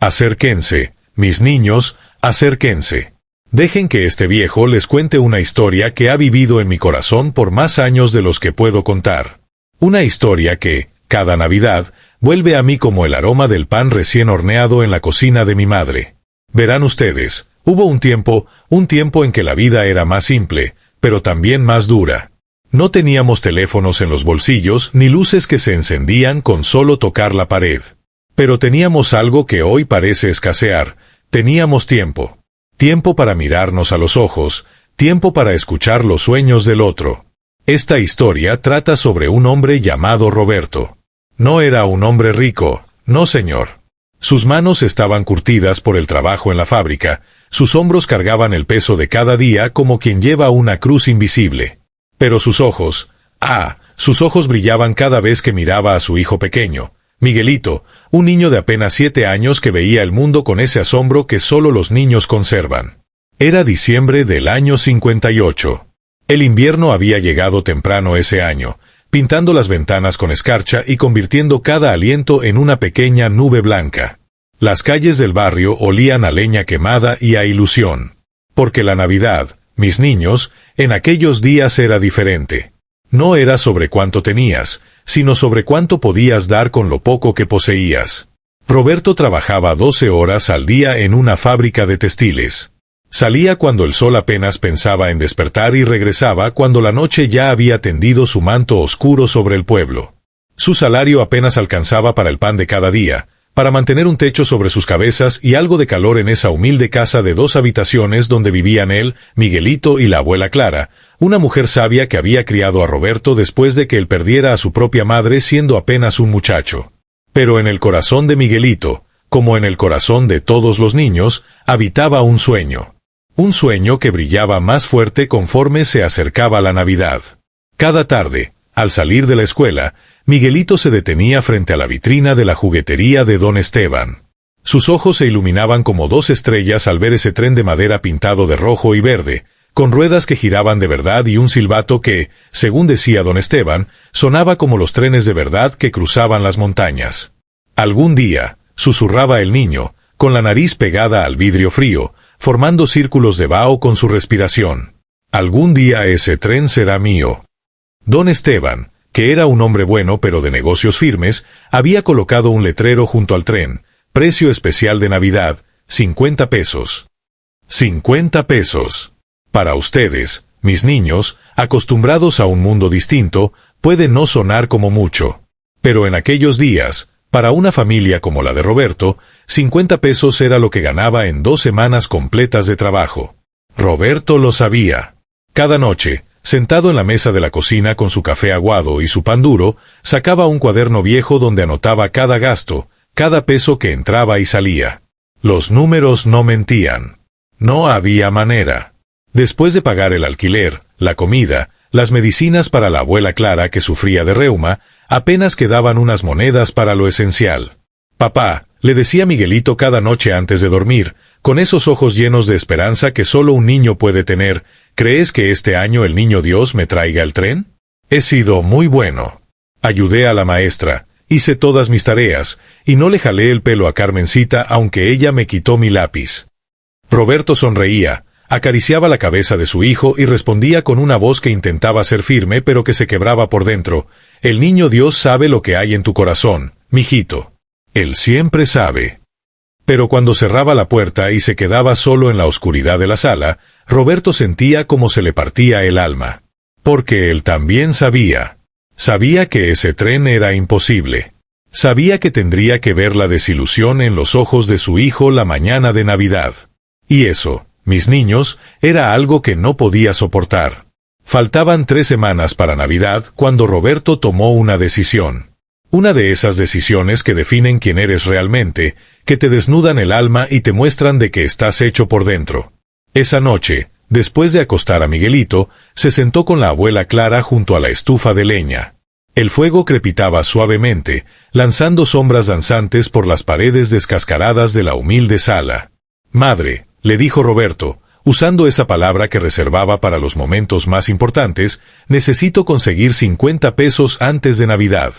Acérquense, mis niños, acérquense. Dejen que este viejo les cuente una historia que ha vivido en mi corazón por más años de los que puedo contar. Una historia que, cada Navidad, vuelve a mí como el aroma del pan recién horneado en la cocina de mi madre. Verán ustedes, hubo un tiempo en que la vida era más simple, pero también más dura. No teníamos teléfonos en los bolsillos ni luces que se encendían con solo tocar la pared. Pero teníamos algo que hoy parece escasear, teníamos tiempo. Tiempo para mirarnos a los ojos, tiempo para escuchar los sueños del otro. Esta historia trata sobre un hombre llamado Roberto. No era un hombre rico, no señor. Sus manos estaban curtidas por el trabajo en la fábrica, sus hombros cargaban el peso de cada día como quien lleva una cruz invisible. Pero sus ojos brillaban cada vez que miraba a su hijo pequeño, Miguelito, un niño de apenas 7 años que veía el mundo con ese asombro que solo los niños conservan. Era diciembre del año 58. El invierno había llegado temprano ese año, pintando las ventanas con escarcha y convirtiendo cada aliento en una pequeña nube blanca. Las calles del barrio olían a leña quemada y a ilusión. Porque la Navidad, mis niños, en aquellos días era diferente. No era sobre cuánto tenías, sino sobre cuánto podías dar con lo poco que poseías. Roberto trabajaba 12 horas al día en una fábrica de textiles. Salía cuando el sol apenas pensaba en despertar y regresaba cuando la noche ya había tendido su manto oscuro sobre el pueblo. Su salario apenas alcanzaba para el pan de cada día, para mantener un techo sobre sus cabezas y algo de calor en esa humilde casa de 2 habitaciones donde vivían él, Miguelito y la abuela Clara, una mujer sabia que había criado a Roberto después de que él perdiera a su propia madre siendo apenas un muchacho. Pero en el corazón de Miguelito, como en el corazón de todos los niños, habitaba un sueño. Un sueño que brillaba más fuerte conforme se acercaba la Navidad. Cada tarde, al salir de la escuela, Miguelito se detenía frente a la vitrina de la juguetería de Don Esteban. Sus ojos se iluminaban como 2 estrellas al ver ese tren de madera pintado de rojo y verde, con ruedas que giraban de verdad y un silbato que, según decía Don Esteban, sonaba como los trenes de verdad que cruzaban las montañas. Algún día, susurraba el niño, con la nariz pegada al vidrio frío, formando círculos de vaho con su respiración. Algún día ese tren será mío. Don Esteban, que era un hombre bueno pero de negocios firmes, había colocado un letrero junto al tren, precio especial de Navidad, 50 pesos. 50 pesos. Para ustedes, mis niños, acostumbrados a un mundo distinto, puede no sonar como mucho. Pero en aquellos días, para una familia como la de Roberto, 50 pesos era lo que ganaba en 2 semanas completas de trabajo. Roberto lo sabía. Cada noche, sentado en la mesa de la cocina con su café aguado y su pan duro, sacaba un cuaderno viejo donde anotaba cada gasto, cada peso que entraba y salía. Los números no mentían. No había manera. Después de pagar el alquiler, la comida, las medicinas para la abuela Clara que sufría de reuma, apenas quedaban unas monedas para lo esencial. «Papá», le decía Miguelito cada noche antes de dormir, con esos ojos llenos de esperanza que solo un niño puede tener, «¿Crees que este año el niño Dios me traiga el tren? He sido muy bueno. Ayudé a la maestra, hice todas mis tareas, y no le jalé el pelo a Carmencita aunque ella me quitó mi lápiz». Roberto sonreía, acariciaba la cabeza de su hijo y respondía con una voz que intentaba ser firme pero que se quebraba por dentro: «El niño Dios sabe lo que hay en tu corazón, mijito. Él siempre sabe». Pero cuando cerraba la puerta y se quedaba solo en la oscuridad de la sala, Roberto sentía como se le partía el alma. Porque él también sabía. Sabía que ese tren era imposible. Sabía que tendría que ver la desilusión en los ojos de su hijo la mañana de Navidad. Y eso, mis niños, era algo que no podía soportar. Faltaban 3 semanas para Navidad cuando Roberto tomó una decisión. Una de esas decisiones que definen quién eres realmente, que te desnudan el alma y te muestran de que estás hecho por dentro. Esa noche, después de acostar a Miguelito, se sentó con la abuela Clara junto a la estufa de leña. El fuego crepitaba suavemente, lanzando sombras danzantes por las paredes descascaradas de la humilde sala. «Madre», le dijo Roberto, usando esa palabra que reservaba para los momentos más importantes, «necesito conseguir 50 pesos antes de Navidad».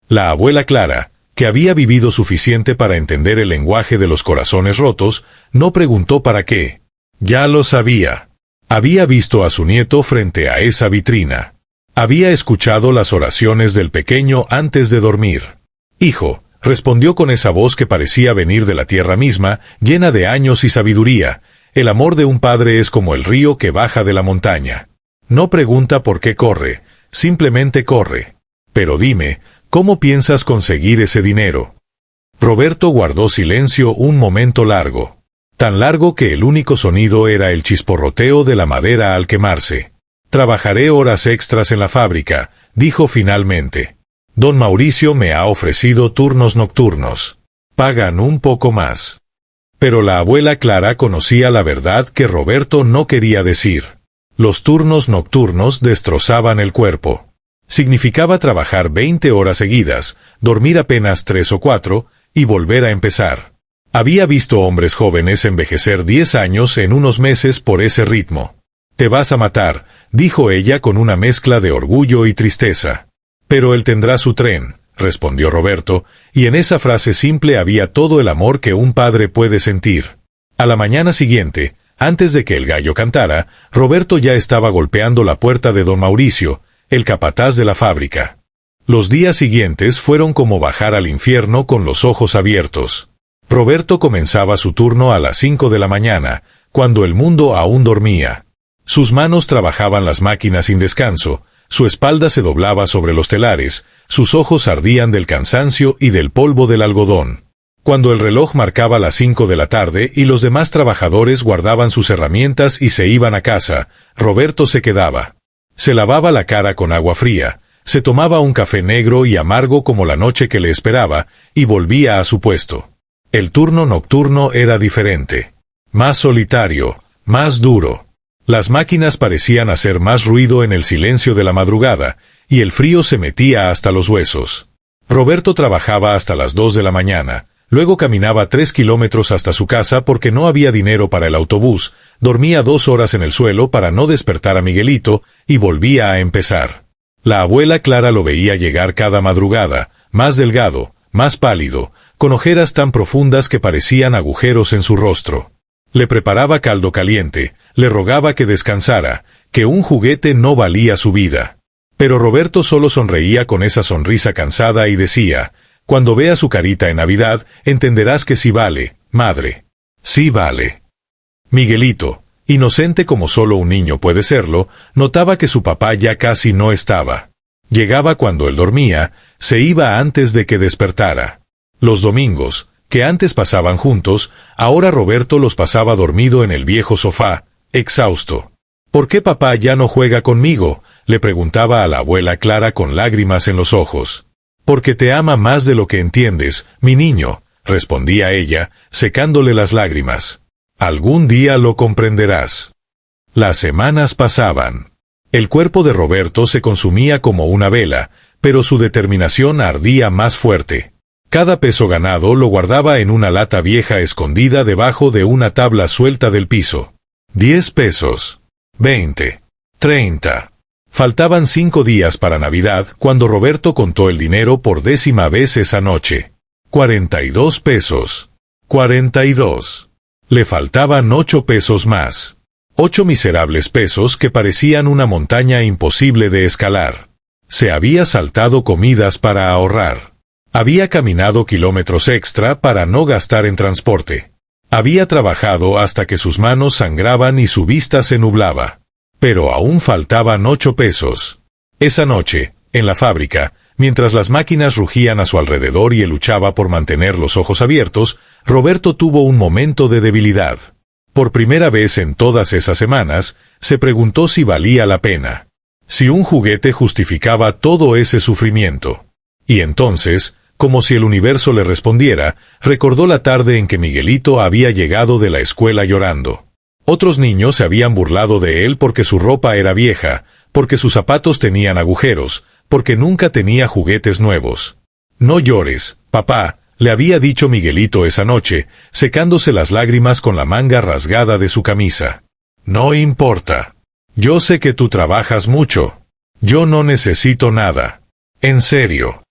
La abuela Clara, que había vivido suficiente para entender el lenguaje de los corazones rotos, no preguntó para qué. Ya lo sabía. Había visto a su nieto frente a esa vitrina. Había escuchado las oraciones del pequeño antes de dormir. «Hijo», respondió con esa voz que parecía venir de la tierra misma, llena de años y sabiduría, «el amor de un padre es como el río que baja de la montaña. No pregunta por qué corre, simplemente corre. Pero dime, ¿cómo piensas conseguir ese dinero?» Roberto guardó silencio un momento largo. Tan largo que el único sonido era el chisporroteo de la madera al quemarse. «Trabajaré horas extras en la fábrica», dijo finalmente. «Don Mauricio me ha ofrecido turnos nocturnos. Pagan un poco más». Pero la abuela Clara conocía la verdad que Roberto no quería decir. Los turnos nocturnos destrozaban el cuerpo. Significaba trabajar 20 horas seguidas, dormir apenas 3 o 4, y volver a empezar. Había visto hombres jóvenes envejecer 10 años en unos meses por ese ritmo. «Te vas a matar», dijo ella con una mezcla de orgullo y tristeza. «Pero él tendrá su tren», respondió Roberto, y en esa frase simple había todo el amor que un padre puede sentir. A la mañana siguiente, antes de que el gallo cantara, Roberto ya estaba golpeando la puerta de don Mauricio, el capataz de la fábrica. Los días siguientes fueron como bajar al infierno con los ojos abiertos. Roberto comenzaba su turno a las 5 de la mañana, cuando el mundo aún dormía. Sus manos trabajaban las máquinas sin descanso, su espalda se doblaba sobre los telares, sus ojos ardían del cansancio y del polvo del algodón. Cuando el reloj marcaba las 5 de la tarde y los demás trabajadores guardaban sus herramientas y se iban a casa, Roberto se quedaba. Se lavaba la cara con agua fría, se tomaba un café negro y amargo como la noche que le esperaba, y volvía a su puesto. El turno nocturno era diferente. Más solitario, más duro. Las máquinas parecían hacer más ruido en el silencio de la madrugada, y el frío se metía hasta los huesos. Roberto trabajaba hasta las 2 de la mañana, luego caminaba 3 kilómetros hasta su casa porque no había dinero para el autobús, dormía 2 horas en el suelo para no despertar a Miguelito, y volvía a empezar. La abuela Clara lo veía llegar cada madrugada, más delgado, más pálido, con ojeras tan profundas que parecían agujeros en su rostro. Le preparaba caldo caliente, le rogaba que descansara, que un juguete no valía su vida. Pero Roberto solo sonreía con esa sonrisa cansada y decía, «Cuando vea su carita en Navidad, entenderás que sí vale, madre. Sí vale». Miguelito, inocente como solo un niño puede serlo, notaba que su papá ya casi no estaba. Llegaba cuando él dormía, se iba antes de que despertara. Los domingos, que antes pasaban juntos, ahora Roberto los pasaba dormido en el viejo sofá, exhausto. «¿Por qué papá ya no juega conmigo?», le preguntaba a la abuela Clara con lágrimas en los ojos. «Porque te ama más de lo que entiendes, mi niño», respondía ella, secándole las lágrimas. «Algún día lo comprenderás». Las semanas pasaban. El cuerpo de Roberto se consumía como una vela, pero su determinación ardía más fuerte. Cada peso ganado lo guardaba en una lata vieja escondida debajo de una tabla suelta del piso. 10 pesos. 20. 30. Faltaban 5 días para Navidad cuando Roberto contó el dinero por 10ª vez esa noche. 42 pesos. 42. Le faltaban 8 pesos más. 8 miserables pesos que parecían una montaña imposible de escalar. Se había saltado comidas para ahorrar. Había caminado kilómetros extra para no gastar en transporte. Había trabajado hasta que sus manos sangraban y su vista se nublaba. Pero aún faltaban 8 pesos. Esa noche, en la fábrica, mientras las máquinas rugían a su alrededor y él luchaba por mantener los ojos abiertos, Roberto tuvo un momento de debilidad. Por primera vez en todas esas semanas, se preguntó si valía la pena. Si un juguete justificaba todo ese sufrimiento. Y entonces, como si el universo le respondiera, recordó la tarde en que Miguelito había llegado de la escuela llorando. Otros niños se habían burlado de él porque su ropa era vieja, porque sus zapatos tenían agujeros, porque nunca tenía juguetes nuevos. «No llores, papá», le había dicho Miguelito esa noche, secándose las lágrimas con la manga rasgada de su camisa. «No importa. Yo sé que tú trabajas mucho. Yo no necesito nada. En serio».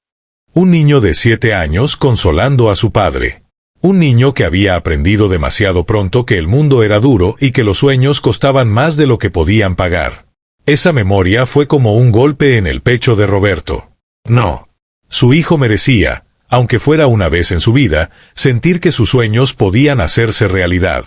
Un niño de 7 años consolando a su padre. Un niño que había aprendido demasiado pronto que el mundo era duro y que los sueños costaban más de lo que podían pagar. Esa memoria fue como un golpe en el pecho de Roberto. No. Su hijo merecía, aunque fuera una vez en su vida, sentir que sus sueños podían hacerse realidad.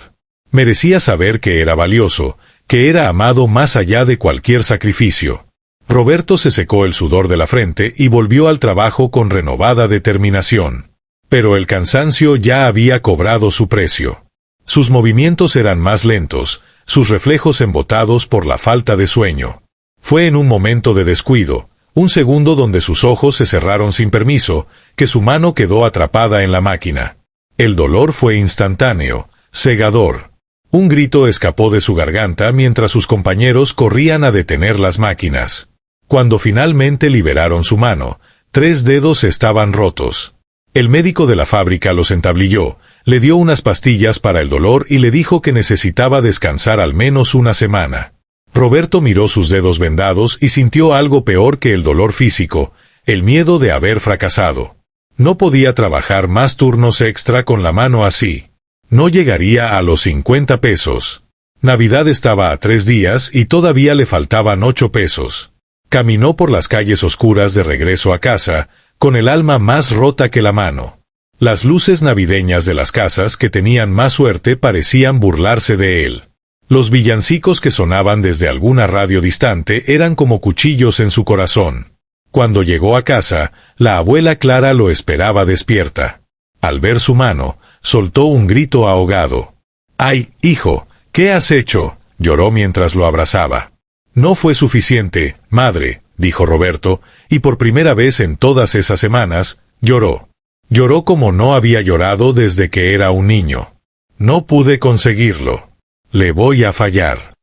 Merecía saber que era valioso, que era amado más allá de cualquier sacrificio. Roberto se secó el sudor de la frente y volvió al trabajo con renovada determinación. Pero el cansancio ya había cobrado su precio. Sus movimientos eran más lentos, sus reflejos embotados por la falta de sueño. Fue en un momento de descuido, un segundo donde sus ojos se cerraron sin permiso, que su mano quedó atrapada en la máquina. El dolor fue instantáneo, cegador. Un grito escapó de su garganta mientras sus compañeros corrían a detener las máquinas. Cuando finalmente liberaron su mano, 3 dedos estaban rotos. El médico de la fábrica los entablilló, le dio unas pastillas para el dolor y le dijo que necesitaba descansar al menos una semana. Roberto miró sus dedos vendados y sintió algo peor que el dolor físico, el miedo de haber fracasado. No podía trabajar más turnos extra con la mano así. No llegaría a los 50 pesos. Navidad estaba a 3 días y todavía le faltaban 8 pesos. Caminó por las calles oscuras de regreso a casa, con el alma más rota que la mano. Las luces navideñas de las casas que tenían más suerte parecían burlarse de él. Los villancicos que sonaban desde alguna radio distante eran como cuchillos en su corazón. Cuando llegó a casa, la abuela Clara lo esperaba despierta. Al ver su mano, soltó un grito ahogado. «¡Ay, hijo! ¿Qué has hecho?», lloró mientras lo abrazaba. «No fue suficiente, madre», dijo Roberto, y por primera vez en todas esas semanas, lloró. Lloró como no había llorado desde que era un niño. «No pude conseguirlo. Le voy a fallar».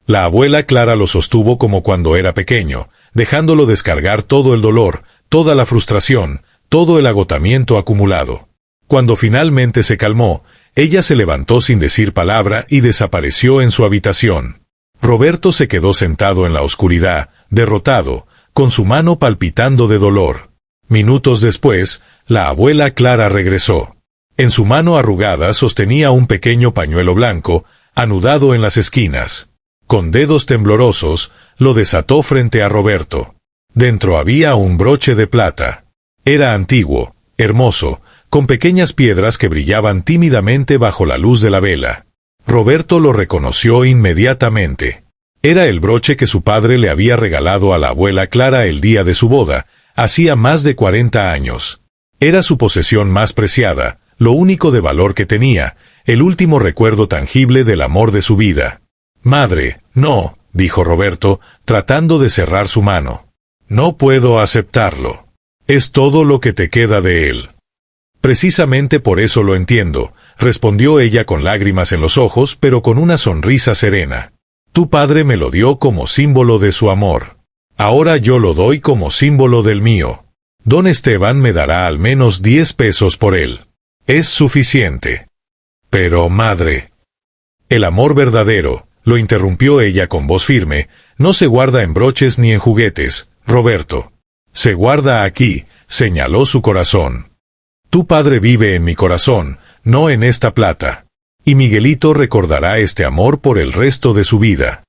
La abuela Clara lo sostuvo como cuando era pequeño, dejándolo descargar todo el dolor, toda la frustración, todo el agotamiento acumulado. Cuando finalmente se calmó, ella se levantó sin decir palabra y desapareció en su habitación. Roberto se quedó sentado en la oscuridad, derrotado, con su mano palpitando de dolor. Minutos después, la abuela Clara regresó. En su mano arrugada sostenía un pequeño pañuelo blanco, anudado en las esquinas. Con dedos temblorosos, lo desató frente a Roberto. Dentro había un broche de plata. Era antiguo, hermoso, con pequeñas piedras que brillaban tímidamente bajo la luz de la vela. Roberto lo reconoció inmediatamente. Era el broche que su padre le había regalado a la abuela Clara el día de su boda, hacía más de 40 años. Era su posesión más preciada, lo único de valor que tenía, el último recuerdo tangible del amor de su vida. «Madre, no», dijo Roberto, tratando de cerrar su mano. «No puedo aceptarlo. Es todo lo que te queda de él». «Precisamente por eso lo entiendo», respondió ella con lágrimas en los ojos, pero con una sonrisa serena. «Tu padre me lo dio como símbolo de su amor. Ahora yo lo doy como símbolo del mío. Don Esteban me dará al menos 10 pesos por él. Es suficiente». «Pero, madre». «El amor verdadero», lo interrumpió ella con voz firme, «no se guarda en broches ni en juguetes, Roberto. Se guarda aquí», señaló su corazón. «Tu padre vive en mi corazón, no en esta plata. Y Miguelito recordará este amor por el resto de su vida».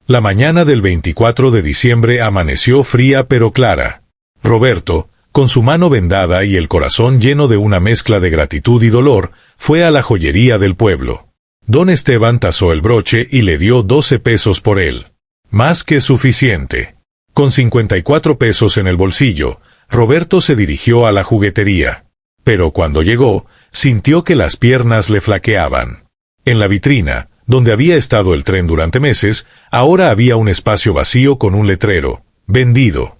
La mañana del 24 de diciembre amaneció fría pero clara. Roberto, con su mano vendada y el corazón lleno de una mezcla de gratitud y dolor, fue a la joyería del pueblo. Don Esteban tasó el broche y le dio 12 pesos por él. Más que suficiente. Con 54 pesos en el bolsillo, Roberto se dirigió a la juguetería. Pero cuando llegó, sintió que las piernas le flaqueaban. En la vitrina, donde había estado el tren durante meses, ahora había un espacio vacío con un letrero: «Vendido».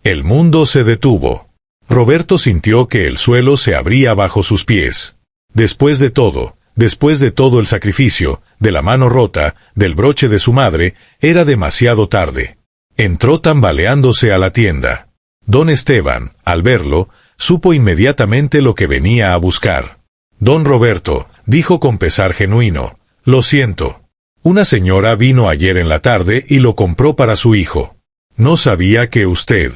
El mundo se detuvo. Roberto sintió que el suelo se abría bajo sus pies. Después de todo el sacrificio, de la mano rota, del broche de su madre, era demasiado tarde. Entró tambaleándose a la tienda. Don Esteban, al verlo, supo inmediatamente lo que venía a buscar. «Don Roberto», dijo con pesar genuino, «lo siento. Una señora vino ayer en la tarde y lo compró para su hijo. No sabía que usted».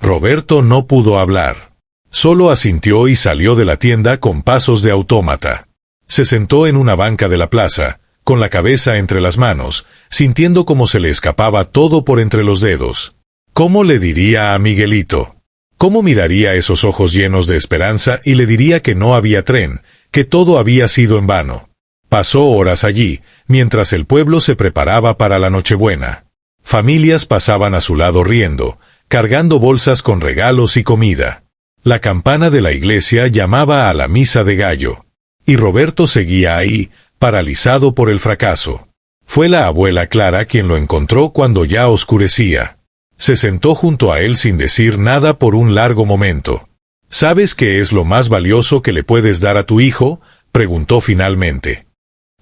Roberto no pudo hablar. Solo asintió y salió de la tienda con pasos de autómata. Se sentó en una banca de la plaza, con la cabeza entre las manos, sintiendo cómo se le escapaba todo por entre los dedos. ¿Cómo le diría a Miguelito? ¿Cómo miraría esos ojos llenos de esperanza y le diría que no había tren, que todo había sido en vano? Pasó horas allí, mientras el pueblo se preparaba para la Nochebuena. Familias pasaban a su lado riendo, cargando bolsas con regalos y comida. La campana de la iglesia llamaba a la misa de gallo. Y Roberto seguía ahí, paralizado por el fracaso. Fue la abuela Clara quien lo encontró cuando ya oscurecía. Se sentó junto a él sin decir nada por un largo momento. ¿Sabes qué es lo más valioso que le puedes dar a tu hijo?, preguntó finalmente.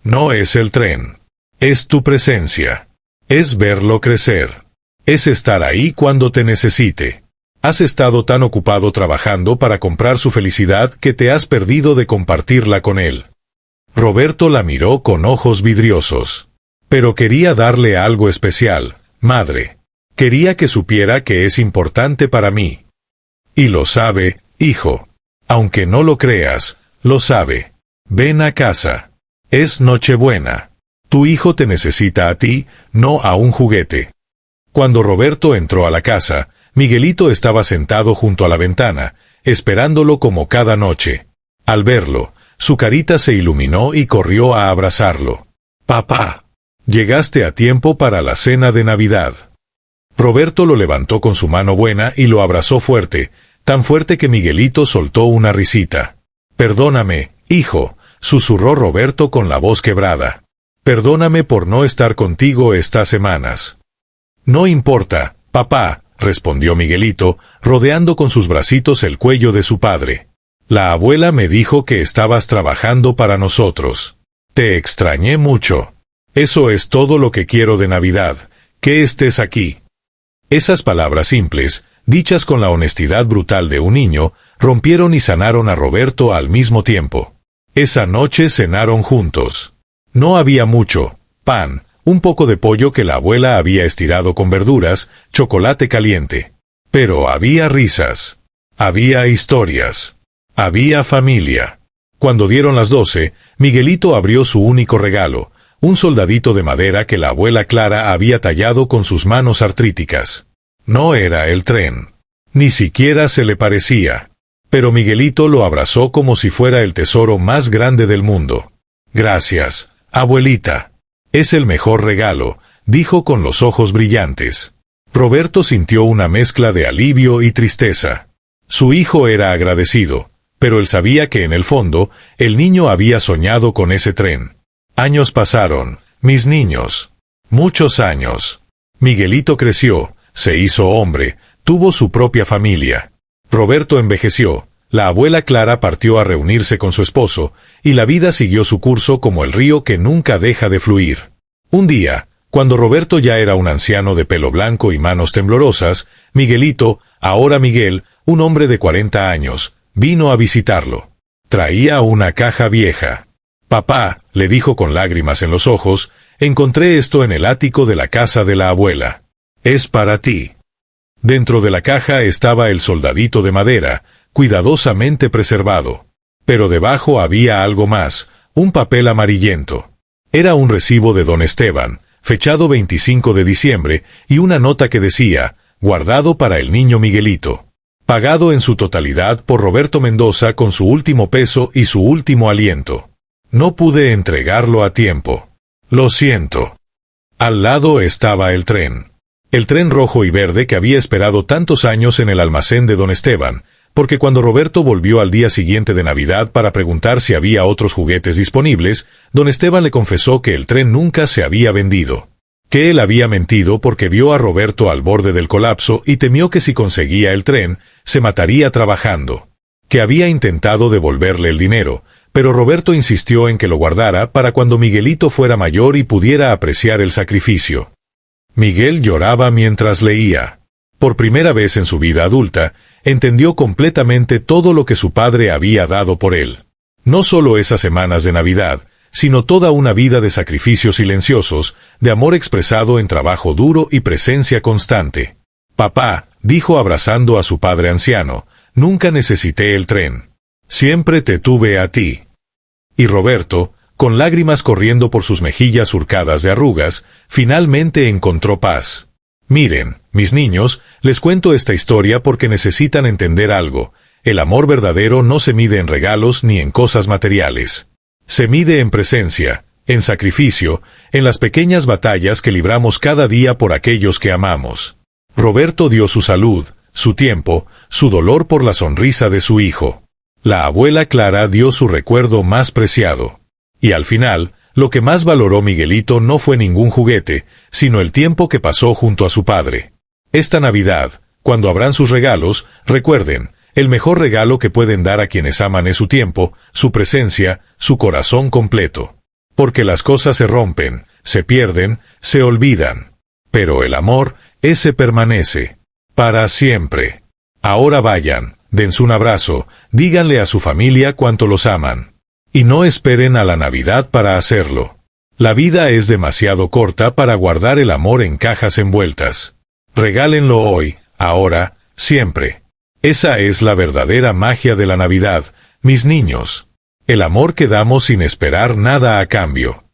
No es el tren. Es tu presencia. Es verlo crecer. Es estar ahí cuando te necesite. Has estado tan ocupado trabajando para comprar su felicidad que te has perdido de compartirla con él. Roberto la miró con ojos vidriosos. Pero quería darle algo especial, madre. Quería que supiera que es importante para mí. Y lo sabe, hijo. Aunque no lo creas, lo sabe. Ven a casa. Es Nochebuena. Tu hijo te necesita a ti, no a un juguete. Cuando Roberto entró a la casa, Miguelito estaba sentado junto a la ventana, esperándolo como cada noche. Al verlo, su carita se iluminó y corrió a abrazarlo. «Papá, llegaste a tiempo para la cena de Navidad». Roberto lo levantó con su mano buena y lo abrazó fuerte, tan fuerte que Miguelito soltó una risita. «Perdóname, hijo», susurró Roberto con la voz quebrada. «Perdóname por no estar contigo estas semanas». «No importa, papá», respondió Miguelito, rodeando con sus bracitos el cuello de su padre. «La abuela me dijo que estabas trabajando para nosotros. Te extrañé mucho. Eso es todo lo que quiero de Navidad, que estés aquí». Esas palabras simples, dichas con la honestidad brutal de un niño, rompieron y sanaron a Roberto al mismo tiempo. Esa noche cenaron juntos. No había mucho: pan, un poco de pollo que la abuela había estirado con verduras, chocolate caliente. Pero había risas. Había historias. Había familia. Cuando dieron las 12, Miguelito abrió su único regalo, un soldadito de madera que la abuela Clara había tallado con sus manos artríticas. No era el tren. Ni siquiera se le parecía. Pero Miguelito lo abrazó como si fuera el tesoro más grande del mundo. «Gracias, abuelita. Es el mejor regalo», dijo con los ojos brillantes. Roberto sintió una mezcla de alivio y tristeza. Su hijo era agradecido, pero él sabía que en el fondo, el niño había soñado con ese tren. Años pasaron, mis niños. Muchos años. Miguelito creció, se hizo hombre, tuvo su propia familia. Roberto envejeció, la abuela Clara partió a reunirse con su esposo, y la vida siguió su curso como el río que nunca deja de fluir. Un día, cuando Roberto ya era un anciano de pelo blanco y manos temblorosas, Miguelito, ahora Miguel, un hombre de 40 años, vino a visitarlo. Traía una caja vieja. «Papá», le dijo con lágrimas en los ojos, «encontré esto en el ático de la casa de la abuela. Es para ti». Dentro de la caja estaba el soldadito de madera, cuidadosamente preservado. Pero debajo había algo más, un papel amarillento. Era un recibo de don Esteban, fechado 25 de diciembre, y una nota que decía, guardado para el niño Miguelito. Pagado en su totalidad por Roberto Mendoza con su último peso y su último aliento. No pude entregarlo a tiempo. Lo siento. Al lado estaba el tren. El tren rojo y verde que había esperado tantos años en el almacén de don Esteban, porque cuando Roberto volvió al día siguiente de Navidad para preguntar si había otros juguetes disponibles, don Esteban le confesó que el tren nunca se había vendido. Que él había mentido porque vio a Roberto al borde del colapso y temió que si conseguía el tren, se mataría trabajando. Que había intentado devolverle el dinero, pero Roberto insistió en que lo guardara para cuando Miguelito fuera mayor y pudiera apreciar el sacrificio. Miguel lloraba mientras leía. Por primera vez en su vida adulta, entendió completamente todo lo que su padre había dado por él. No solo esas semanas de Navidad, sino toda una vida de sacrificios silenciosos, de amor expresado en trabajo duro y presencia constante. «Papá», dijo abrazando a su padre anciano, nunca necesité el tren. Siempre te tuve a ti. Y Roberto, con lágrimas corriendo por sus mejillas surcadas de arrugas, finalmente encontró paz. Miren, mis niños, les cuento esta historia porque necesitan entender algo. El amor verdadero no se mide en regalos ni en cosas materiales. Se mide en presencia, en sacrificio, en las pequeñas batallas que libramos cada día por aquellos que amamos. Roberto dio su salud, su tiempo, su dolor por la sonrisa de su hijo. La abuela Clara dio su recuerdo más preciado. Y al final, lo que más valoró Miguelito no fue ningún juguete, sino el tiempo que pasó junto a su padre. Esta Navidad, cuando abran sus regalos, recuerden, el mejor regalo que pueden dar a quienes aman es su tiempo, su presencia, su corazón completo. Porque las cosas se rompen, se pierden, se olvidan. Pero el amor, ese permanece. Para siempre. Ahora vayan, dense un abrazo, díganle a su familia cuánto los aman. Y no esperen a la Navidad para hacerlo. La vida es demasiado corta para guardar el amor en cajas envueltas. Regálenlo hoy, ahora, siempre. Esa es la verdadera magia de la Navidad, mis niños. El amor que damos sin esperar nada a cambio.